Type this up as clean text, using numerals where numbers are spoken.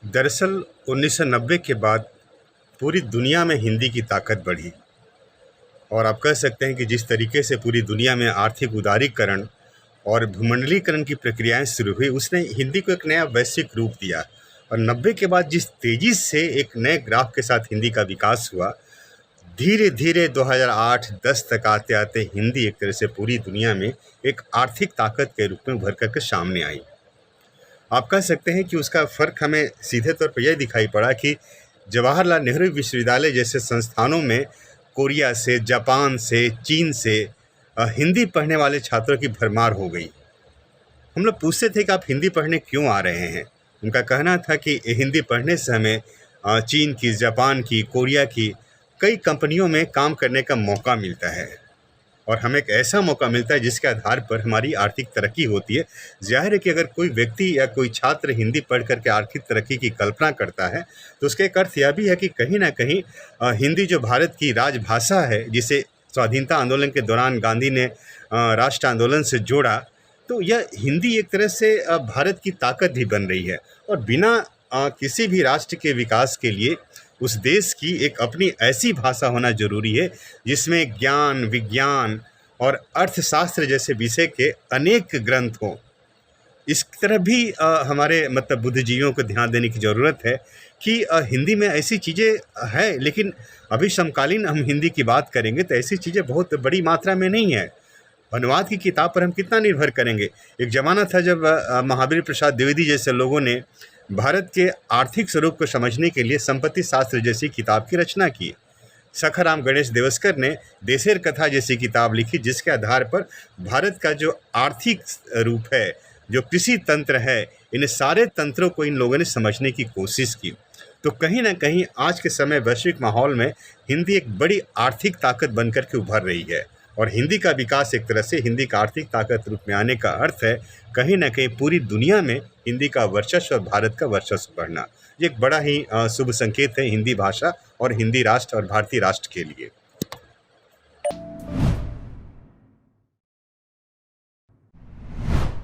दरअसल 1990 के बाद पूरी दुनिया में हिंदी की ताकत बढ़ी और आप कह सकते हैं कि जिस तरीके से पूरी दुनिया में आर्थिक उदारीकरण और भूमंडलीकरण की प्रक्रियाएं शुरू हुई, उसने हिंदी को एक नया वैश्विक रूप दिया। और 90 के बाद जिस तेज़ी से एक नए ग्राफ के साथ हिंदी का विकास हुआ, धीरे धीरे 2008-10 तक आते आते हिंदी एक तरह से पूरी दुनिया में एक आर्थिक ताकत के रूप में उभर करके सामने आई। आप कह सकते हैं कि उसका फ़र्क हमें सीधे तौर पर यह दिखाई पड़ा कि जवाहरलाल नेहरू विश्वविद्यालय जैसे संस्थानों में कोरिया से, जापान से, चीन से हिंदी पढ़ने वाले छात्रों की भरमार हो गई। हम लोग पूछते थे कि आप हिंदी पढ़ने क्यों आ रहे हैं। उनका कहना था कि हिंदी पढ़ने से हमें चीन की, जापान की, कोरिया की कई कंपनियों में काम करने का मौका मिलता है और हमें एक ऐसा मौका मिलता है जिसके आधार पर हमारी आर्थिक तरक्की होती है। ज़ाहिर है कि अगर कोई व्यक्ति या कोई छात्र हिंदी पढ़ करके आर्थिक तरक्की की कल्पना करता है तो उसका एक अर्थ यह भी है कि कहीं ना कहीं हिंदी जो भारत की राजभाषा है, जिसे स्वाधीनता आंदोलन के दौरान गांधी ने राष्ट्र आंदोलन से जोड़ा, तो यह हिंदी एक तरह से भारत की ताकत भी बन रही है। और बिना किसी भी राष्ट्र के विकास के लिए उस देश की एक अपनी ऐसी भाषा होना जरूरी है जिसमें ज्ञान, विज्ञान और अर्थशास्त्र जैसे विषय के अनेक ग्रंथ हों। इस तरह भी हमारे बुद्धिजीवियों को ध्यान देने की ज़रूरत है कि हिंदी में ऐसी चीज़ें हैं, लेकिन अभी समकालीन हम हिंदी की बात करेंगे तो ऐसी चीज़ें बहुत बड़ी मात्रा में नहीं है। अनुवाद की किताब पर हम कितना निर्भर करेंगे। एक ज़माना था जब महावीर प्रसाद द्विवेदी जैसे लोगों ने भारत के आर्थिक स्वरूप को समझने के लिए संपत्ति शास्त्र जैसी किताब की रचना की। सखाराम गणेश देवस्कर ने देशेर कथा जैसी किताब लिखी, जिसके आधार पर भारत का जो आर्थिक रूप है, जो कृषि तंत्र है, इन सारे तंत्रों को इन लोगों ने समझने की कोशिश की। तो कहीं ना कहीं आज के समय वैश्विक माहौल में हिंदी एक बड़ी आर्थिक ताकत बनकर के उभर रही है और हिंदी का विकास एक तरह से हिंदी का आर्थिक ताकत रूप में आने का अर्थ है कहीं ना कहीं पूरी दुनिया में हिंदी का वर्चस्व और भारत का वर्चस्व बढ़ना। ये एक बड़ा ही शुभ संकेत है हिंदी भाषा और हिंदी राष्ट्र और भारतीय राष्ट्र के लिए।